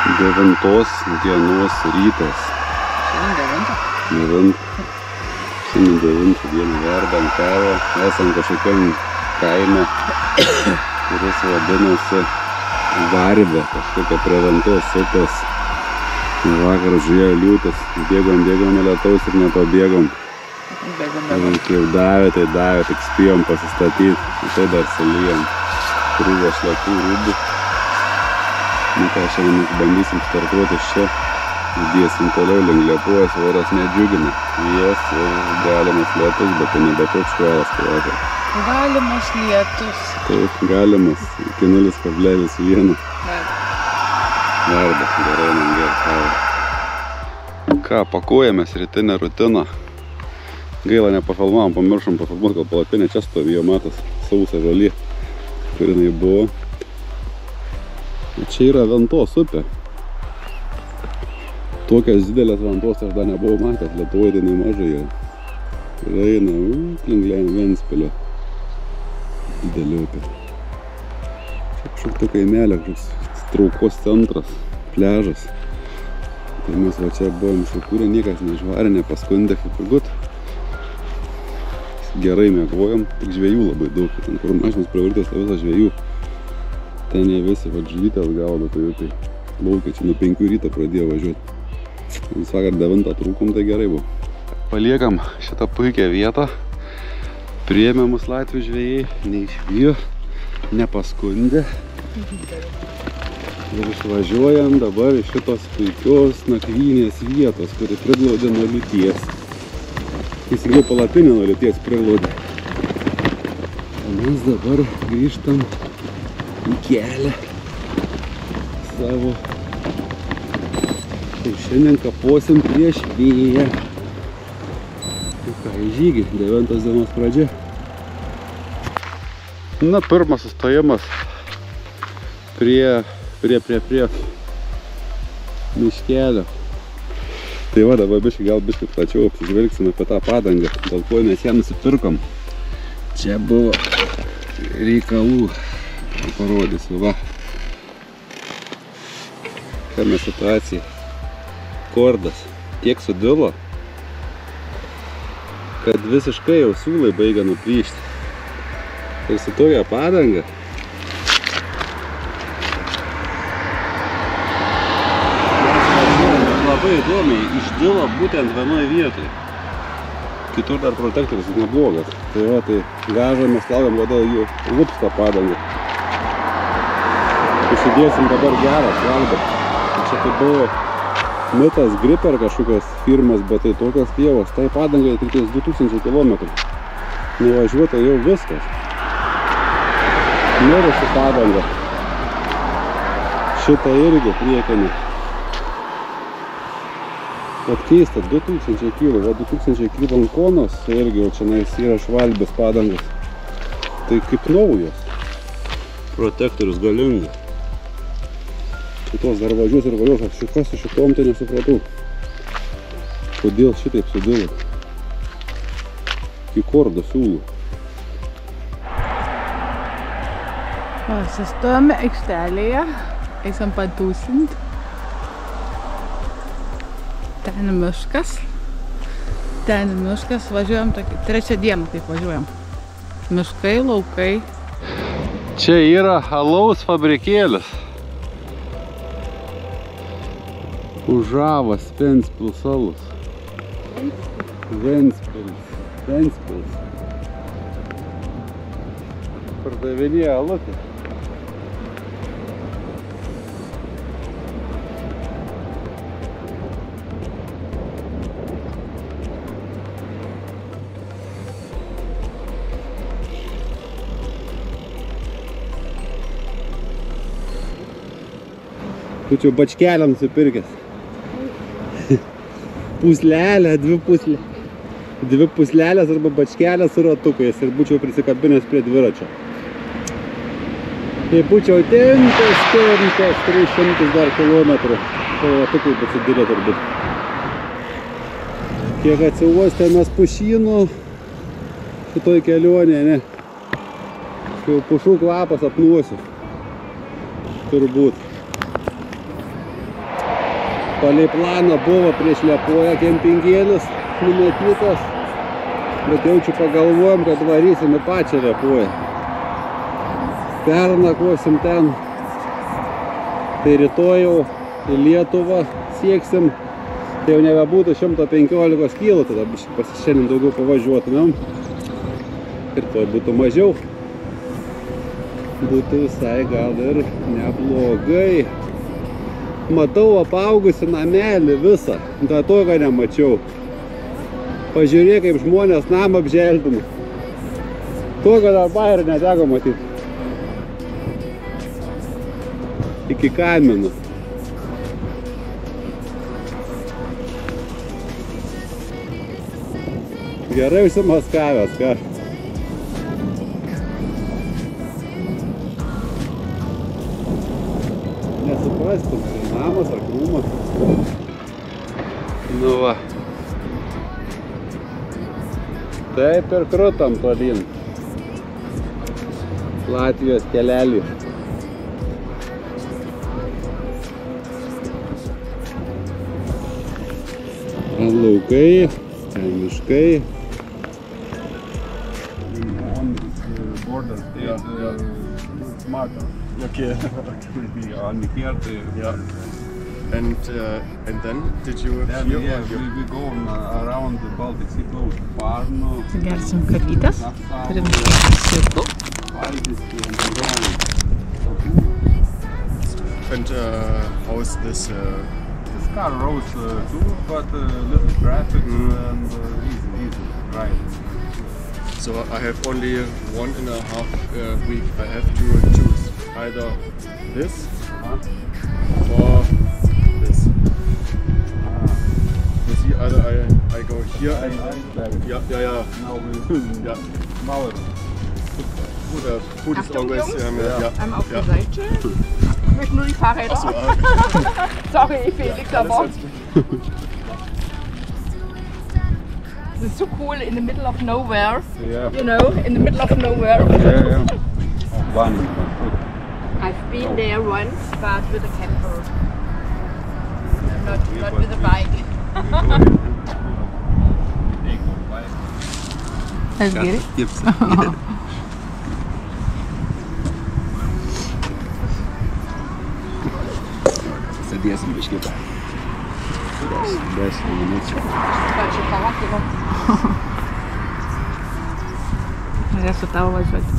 9 dienos rytas. Šiandien 9 dieną verdam kavą. Esam kažkokiam kaime, kuris vadinasi Varvė, kažkokia prie Ventos upės. Vakar žiūrėjo liūtis, bėgom nuo lietaus ir nepabėgom. Jau davė, tik spėjom pasistatyti, tai dar salyjom krūvą šlapių rūbų. Nu ką, šiandien bandysim startuoti iš čia, dėsim toliau link Liepojos, oras nedžiugina. Vėjas ir galimas lietus, bet tai nebe toks škvalas kaip vakar. Galimas lietus. Taip, galimas, iki 0,1. Verda, gerai, man gerai kavą. Ką, pakuojamės rytinę rutiną. Gaila nepafilmavom, pamiršom pafilmuoti, gal palapinė čia stovėjo, matas, sausa žolė, kur jinai buvo. Čia yra Ventos upė. Tokias didelės Ventos aš dar nebuvau matęs, Lietuvoje tai nemažai jau. Ir eina, link Ventspilio. Didelė upė. Čia kažkokia kaimelė, kažkoks traukos centras, pliažas. Tai mes va čia buvom sukūrę, niekas nežvarė, nepaskundė fipigut. Gerai mėgojom, tik žvejų labai daug. Ten kur mašinas pravirtės, tai visą žvejų. Ten jie visi žuvytės gaudo, tai jau tai laukia. Čia nuo 5 ryto pradėjo važiuoti. Vis vakar 9 trūkom, tai gerai buvo. Paliekam šitą puikią vietą. Priėmė mus latvių žvejai, neišvijo, nepaskundė. Ir išvažiuojam dabar iš šitos puikios nakvynės vietos, kuri priglaudė nuo liūties. Įsigau palapinę nuo liūties priglaudė. O mes dabar grįžtam į kelią savo. Ir šiandien kaposim prieš vėją. Tai ką, į žygį, 9 dienos pradžia. Na, pirmas sustojimas prie miškelio. Tai va, dabar gal biškai plačiau apsižvelgsime apie tą padangą, dėl ko mes ją nusipirkom. Čia buvo reikalų, parodysiu, va. Kame situacija. Kordas tiek sudilo, kad visiškai jau siūlai baigia nuplyšti. Ir su tokia padanga labai įdomiai išdilo būtent vienoje vietoje. Kitur dar protektorius neblogas. Tai va, tai vežam, mes laukiam, kada jų lups tą padangą. Įsidėsim dabar gerą švalbą. Čia tai buvo mitas Gripper kažkokios firmas, bet tai tokios pievos. Tai padangai tik 2000 km. Nuvažiuota jau viskas. Mirusi padanga. Šitą irgi priekinį. Vat keista, 2000 kg, va 2000 kg bankonos, irgi jau čia yra švalbės padangos. Tai kaip naujos. Protektorius galingas. Šitos dar važiuos ir važiuos, kas su šitom tai nesupratau. Kodėl šitaip sudilo? Iki kordo siūlų. Sustojame aikštelėje, eisim patūsint. Ten miškas, važiuojam tokį 3 dieną taip važiuojam. Miškai, laukai. Čia yra alaus fabrikėlis. Užavas Ventspils alus. Ventspils. Pardavinėja alutį. Tu čia bačkelę nusipirkęs. Puslelę, 2 puslelės arba bačkelės su ratukais ir būčiau prisikabinęs prie dviračio. Tai būčiau tempęs 300 dar kilometrų. Tai ratukai pasidėlė turbūt. Kiek atsiuostė mes pušynų šitoj kelionėje, ne? Jau pušų kvapas apnuosiu. Turbūt. Palei planą buvo prieš Liepoją kempingėlis numatytas, bet jaučiu pagalvojom, kad varysim į pačią Liepoją. Pernakvosim ten, tai rytoj jau į Lietuvą sieksim, tai jau nebebūtų 115 kg, tada šiandien daugiau pavažiuotumėm ir to būtų mažiau. Būtų visai gal ir neblogai. Matau apaugusi namelį visą, tą toką nemačiau. Pažiūrėk, kaip žmonės namą apželdina. Toką dar bairį neteko matyti. Iki kamino. Gerai užsimaskavęs, ką? Nesuprastum, tai namas ar krūmas. Nu va. Taip ir krutam tolyn. Latvijos kelelį. Ten laukai, ten miškai. Okay. On here, Yeah. And then did you then yeah, we go around the Baltic Sea coast. Varno, Gersim kavytės. Turim sirtų. And how is this? This car roads too, but little traffic and easy ride. So I have only 1.5 week. I have to choose either this or this. You see, either I go here and yeah. Now we Yeah. Mauer. Food is Achtung, always Jungs. ja. Einmal auf der Seite. Ich möchte nur die Fahrräder. So, Sorry, Felix, aber alles das ist so cool in the middle of nowhere. Yeah. You know, in the middle of nowhere. Yeah. One. I've been there once, but with a camper. Not with a bike. Aš geri. Sėdėsim biškitą. 10 minučių. Falsche Fahrrad genommen. Norėsiu tavo važiuoti.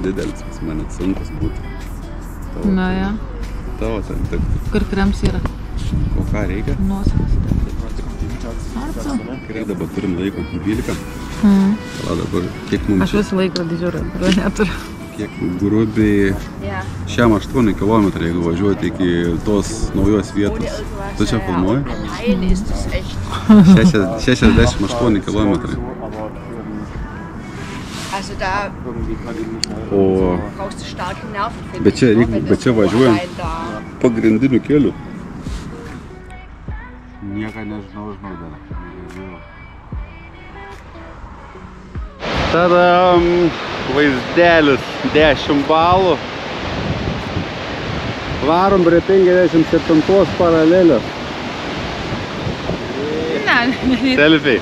Didelis pas mane sunkus būtų. Na, ja. Tavo ten tik. Kur krems yra? O ką reikia? Nuosavas. Gerai, dabar turim laiko 12. Gal dabar kiek Aš mums čia? visą laikrodį žiūriu, kurio neturiu. Kiek grubiai Ja. šiam 8 km, jeigu važiuoti iki tos naujos vietos. Tu čia filmuoji? Nein, ist das echt. 68 km. Also da O brauchst du starke Nerven, finde Bet čia ich, reik- wenn bet das čia so važiuojam. allein da- pagrindiniu keliu. Nieko nežinau dar. Tadam! Vaizdelis 10 balų. Varom prie 57 paralelės. Ne, Selfie.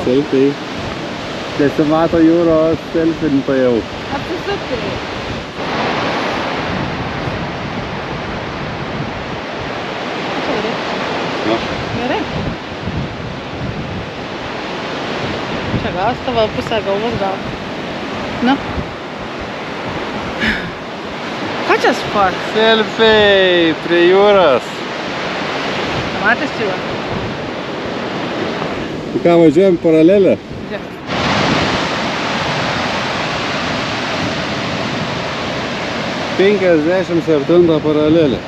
Selfie. Nesimato jūros selfintojau. Apsisukti. gerai. Čia gaus tavo pusę galvos gal. Nu. Ką čia sport? Selfie prie jūros. Matęs čia va? Tai ką, važiuojam paralelę? Žiūrėk. Penkiasdešimt 57 paralelė.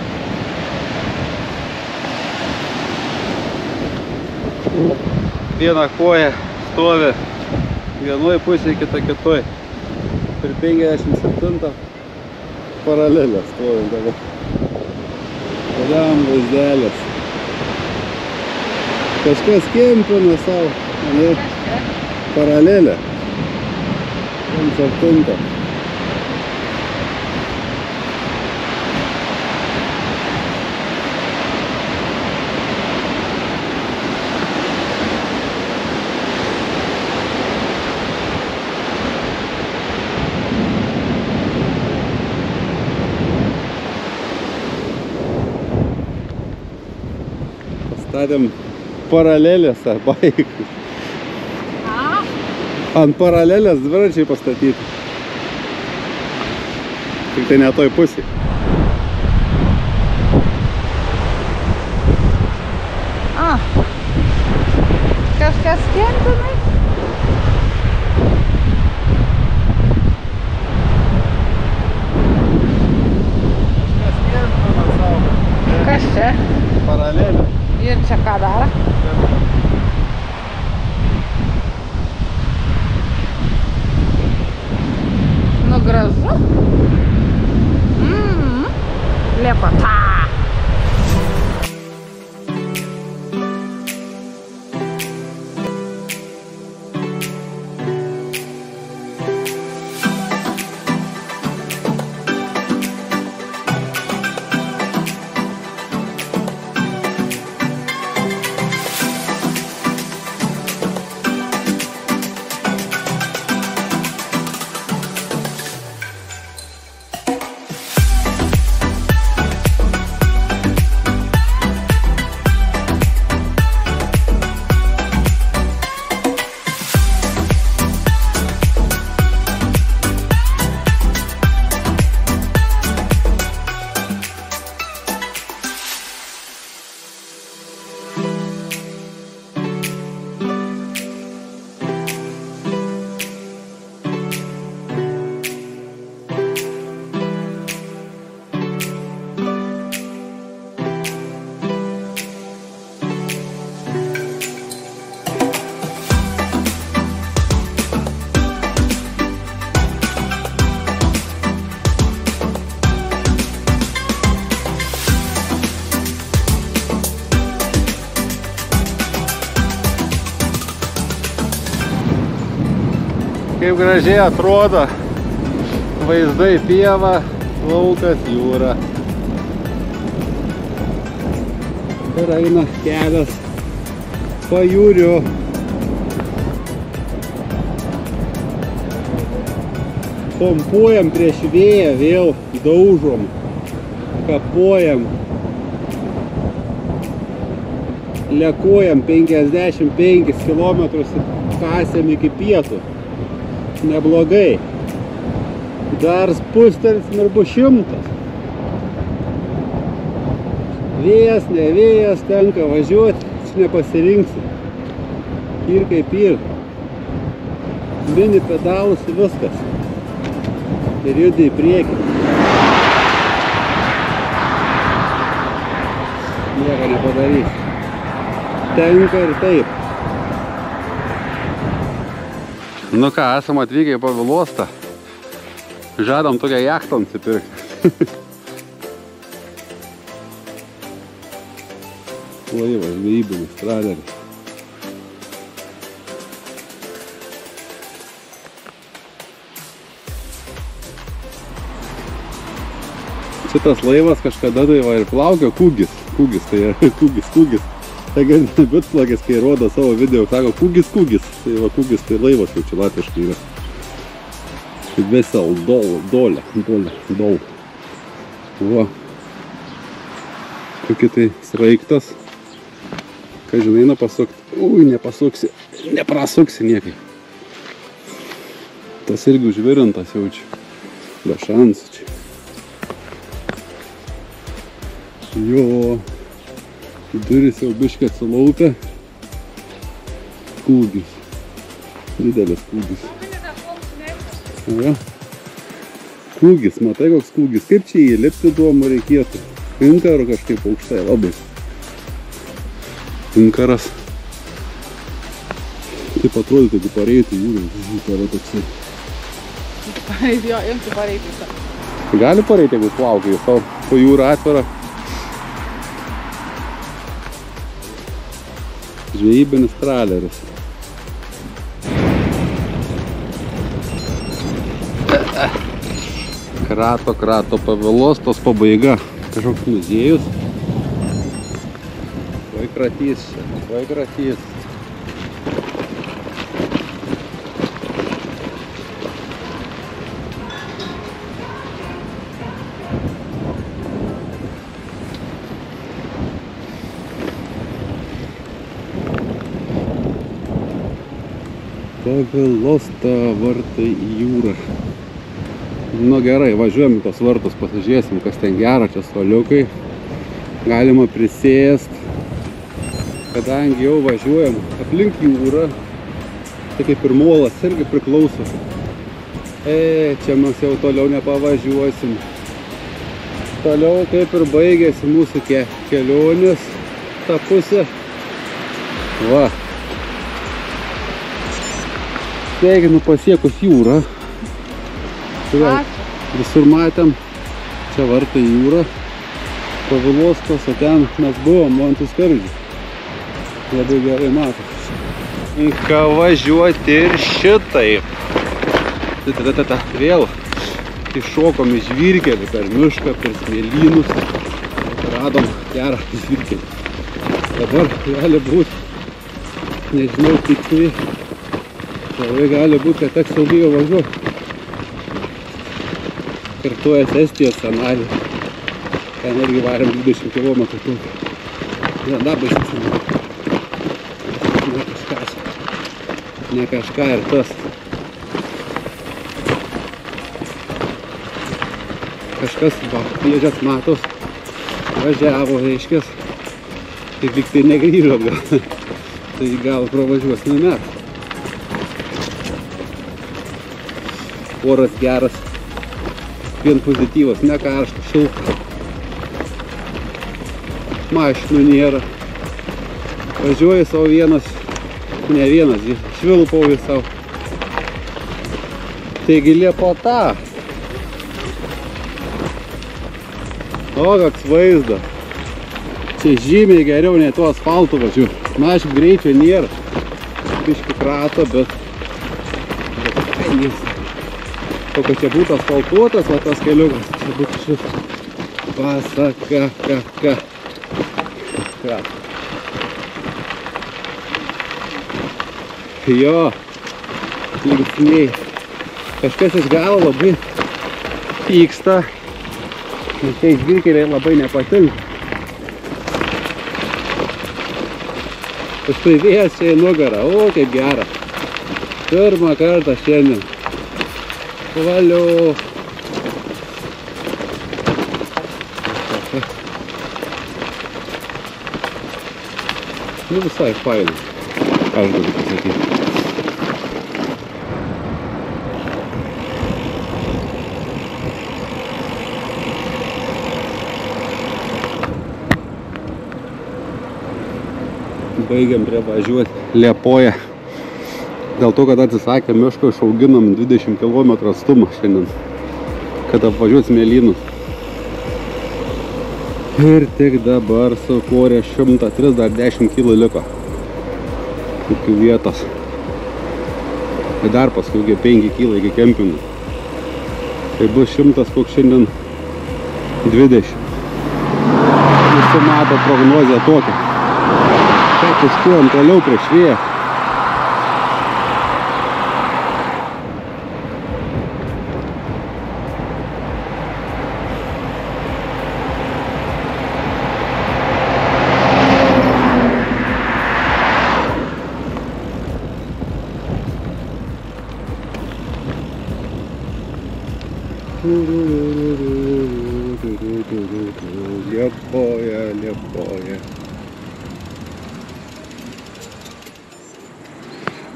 Viena koja stovi vienoj pusėje, kita kitoj. Ir 57 paralelė stovi dabar. Toliam vaizdelis. Kažkas kempina savo, ne? Paralelė. 57. statėm paralelėse baikus. Ant paralelės dviračiai pastatyti. Tik tai ne toj pusėj. Kažkas kempinai? Kas čia? Paralelė. Ir čia ką daro? Nu gražu. Liepata. Kaip gražiai atrodo vaizdai pieva, laukas, jūra. Ir eina kelias pajūriu. Pompuojam prieš vėją, vėl daužom, kapuojam. Lekuojam 55 km kasėm iki pietų. Neblogai. Dar spustelsim ir bus 100. Vėjas, ne vėjas, tenka važiuoti, nepasirinksi. Ir kaip ir. Mini pedalus ir viskas. Ir judi į priekį. Nieko nepadarys. Tenka ir taip. Nu ką, esam atvykę į Pavilostą. Žadam tokią jachtą nusipirkti. Laivas, žvejybinis traileris. Šitas laivas kažkada tai va ir plaukė Kūgis. Kūgis, tai yra Kūgis. Tai gali bitslagis, kai rodo savo video, sako Kūgis. Tai va Kūgis, tai laivas jau čia latviškai yra. Vessel, dolė. Va. Kokia tai sraigtas. Ką žinai, eina pasukti. Ui, nepasuksi. Neprasuksi niekai. Tas irgi užvirintas jau čia. Be šansų čia. Jo. Duris jau biškai atsilaupė. Kūgis. Didelis Kūgis. Ja. Kūgis, matai koks Kūgis. Kaip čia įlipti duomu reikėtų? Inkaru kažkaip aukštai labai. Inkaras. Taip atrodytų, jeigu pareiti jūrai. Tai yra toksai. Jo, imti pareiti. Gali pareiti, jeigu plaukia savo po jūrą atvirą. Žvejybinis traileris. Krato Pavilostos pabaiga. Kažkoks muziejus. Vaikratys čia, vaikratys. Pavilosta vartai į jūrą. Nu gerai, važiuojam į tos vartus, pasižiūrėsim, kas ten gero, čia suoliukai. Galima prisėst. Kadangi jau važiuojam aplink jūrą, tai kaip ir molas irgi priklauso. Čia mes jau toliau nepavažiuosim. Toliau kaip ir baigėsi mūsų kelionės ta pusė. Va. Sveikinu pasiekus jūrą. Visur matėm, čia vartai jūra, Pavilostos, o ten mes buvom ant tų skardžių. Labai gerai matos. Ką važiuoti ir šitaip. Vėl iššokom į žvyrkelį per mišką, per smėlynus. Radom gerą žvyrkelį. Dabar gali būti, nežinau tiksliai, labai gali būti, kad teks ilgai važiuoti. Kartuojas Estijos scenarį. Ten irgi varėm 20 km. Da, baisys. Ne kažkas. Ne kažką ir tas. Kažkas, va, piežės matos. Važiavo, reiškės. Tai lyg tai negrįžo gal. Tai gal pravažiuosime mes. Oras geras. Vien pozityvas, ne karšta, šilta. Mašinų nėra. Važiuoju savo vienas, ne vienas, švilpauju savo. Taigi liepota. O, koks vaizdas. Čia žymiai geriau nei tuo asfaltu važiuoju. Na, aišku, greičio nėra. Biški krato, bet painės. O kad čia būtų asfaltuotas, va tas keliukas, čia būtų šis pasaka. Jo, linksniai. Kažkas iš galo labai pyksta. Ir tai žvyrkeliai labai nepatinka. Paskui vėjas čia į nugarą, o kaip gera. Pirmą kartą šiandien. Valio. Nu visai fainai. Aš galiu pasakyti. Baigiam prie važiuoti Liepoją. Dėl to, kad atsisakė miško, išauginam 20 km atstumą šiandien, kad apvažiuot smėlynus. Ir tik dabar sukorė 103, dar 10 km liko iki vietos. Ir dar paskui 5 km iki kempingų. Tai bus 100, koks šiandien 20. Visi mato prognozę tokią. Kaip užkuojam toliau prieš vėją.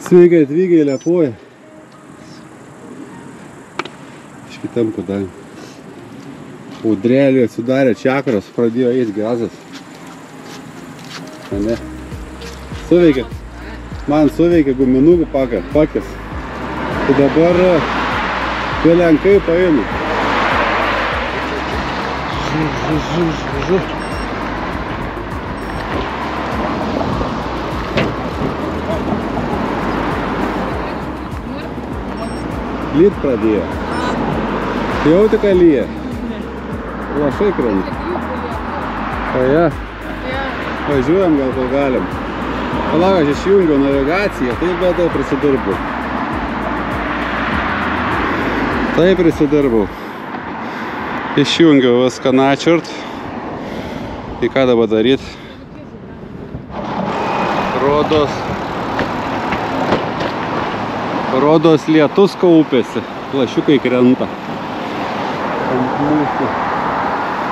Sveiki atvykę į Liepoją. Iš kitam padavim. Audrelį atsidarė čakros, pradėjo eiti gazas. Ne. Suveikė. Man suveikė guminukų pakės. Tai dabar pelenkai paėmė. Žu. Lyt pradėjo. Jau tik lyja. Lašai krenta. O ja. Važiuojam gal kol galim. Palauk, aš išjungiau navigaciją, tai prisidirbau. Tai prisidirbau. Išjungiau viską načiurt. Tai ką dabar daryt? Rodos Rodos lietus kaupėsi, lašiukai krenta. Ant mūsų.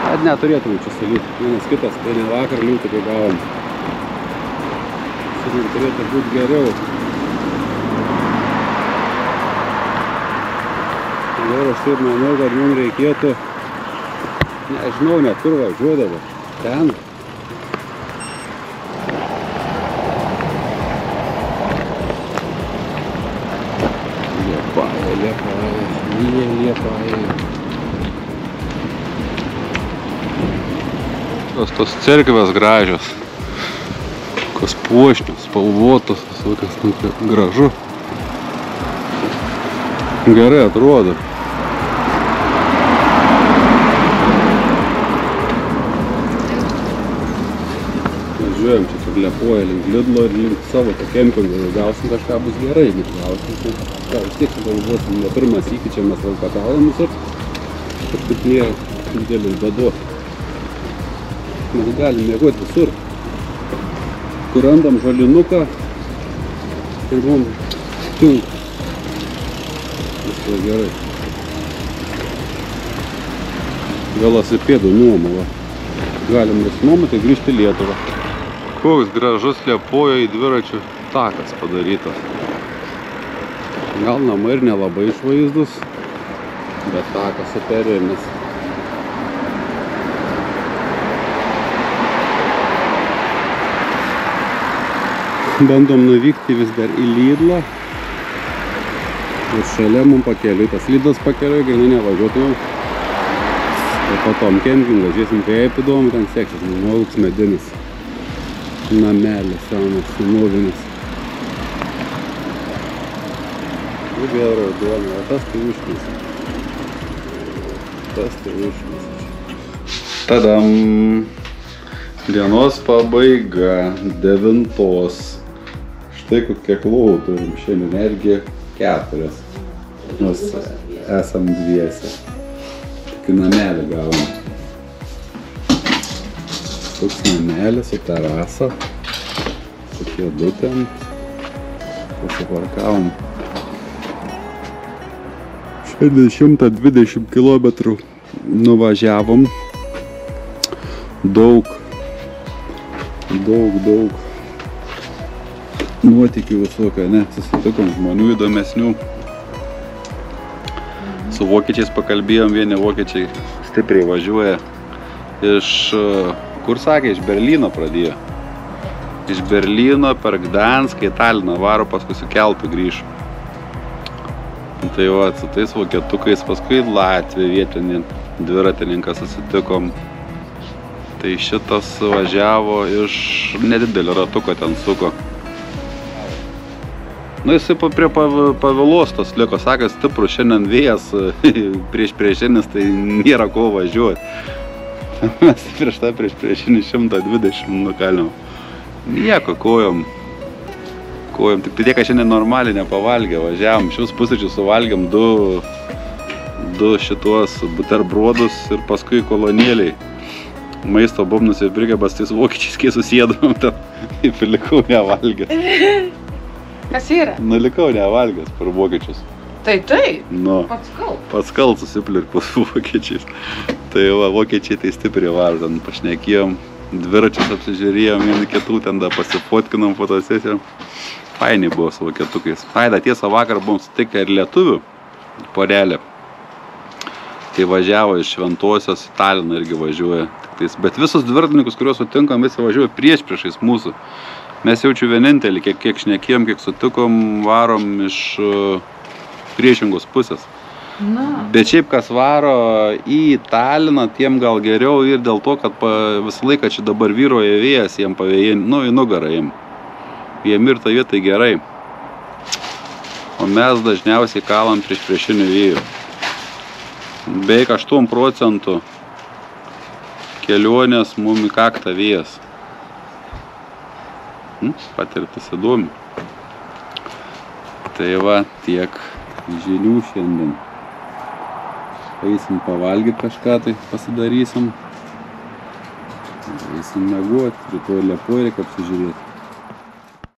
Net neturėtume čia salyti. Vienas kitas, tai ne vakar liūtį, kai gavom. Šiandien turėtų būti geriau. Ir aš taip manau, kad mums reikėtų, nežinau, net kur važiuodavo. Ten. Liepaja. Tos cerkvės gražios. Kas puošnios, spalvotos, visokios gražu. Gerai atrodo. Važiuojam čia su Liepoja link Lidlo ir link savo to kempingo. Gausim kažką bus gerai, jeigu gausim. Vis tiek sugalvosim, ne pirmas įkį čia mes valkatavom visur. Kažkaip nėra didelis bėduo. Mes galim mėgoti visur. Kur randam žalinuką ir mums tink. Viskas gerai. Velosipėdų nuoma. Galim nusinuomoti ir grįžti į Lietuvą. Koks gražus Liepojoje dviračių takas padarytas. Gal namai ir nelabai išvaizdus, bet takas superinis. Bandom nuvykti vis dar į Lidlą. Ir šalia mums pakeliui. Tas Lidlas pakeliui, grinai nevažiuotumėm. Ir po tom kempingą žiūrėsim, kaip įdomu ten seksis. Manauks medinis. Namelis senas, senovinis. Ir vėl raudonė, o tas tai užknis. Tadam! Dienos pabaiga, 9. Štai kiek lovų turim šiandien, netgi 4. Nors esam dviese. Tik namelį gavom. Toks namelis su terasa, su kėdutėm. Pasiparkavom. Šiandien 120 km nuvažiavom. Daug nuotykių visokio, ne? Susitikom žmonių įdomesnių. Su vokiečiais pakalbėjom, vieni vokiečiai stipriai važiuoja iš... Kur sakė, iš Berlyno pradėjo. Iš Berlyno per Gdanską į Taliną varo, paskui su keltu grįžo. Tai va, su tais vokietukais, paskui Latvija vietinį dviratininką susitikom. Tai šitas važiavo iš nedidelio ratuko ten suko. Nu, jisai prie pavilos tos liko, sakė, stiprus šiandien vėjas, priešpriešinis, tai nėra ko važiuoti. Mes prieš priešinį 120 nukalinam. Nieko, kojom. Tik tiek, kad šiandien normaliai nepavalgė. Važiavom, šius pusryčius suvalgėm 2 šitos buterbrodus ir paskui kolonėliai. Maisto buvom nusipirkę, bas tais vokiečiais, kai susėdom ten, likau nevalgęs. Kas yra? Likau nevalgęs per vokiečius. Tai. Nu, pats kalt susipirkus vokiečiais. Tai va, vokiečiai tai stipriai varžan, pašnekėjom, dviračius apsižiūrėjom, vieni kitų ten da pasifotkinom fotosesijom. Fainiai buvo su vokietukais. Aida, tiesa, vakar buvom sutikę ir lietuvių porelę. Tai važiavo iš Šventosios į Taliną irgi važiuoja. Bet visus dviratininkus, kuriuos sutinkam, visi važiuoja priešais mūsų. Mes jaučiu vienintelį, kiek šnekėjom, kiek sutikom, varom iš priešingos pusės. Bet šiaip kas varo į Taliną, tiem gal geriau ir dėl to, kad visą laiką čia dabar vyroja vėjas, jiem pavėjai, nu į nugarą jiem. Jiem ir ta vieta gerai. O mes dažniausiai kalam priešinių vėjų. Beveik 8% kelionės mum į kaktą vėjas. Patirtis įdomi. Tai va, tiek žinių šiandien. Eisim pavalgyti kažką, tai pasidarysim. Eisim mėguoti, rytoj Liepojoj reikia apsižiūrėti.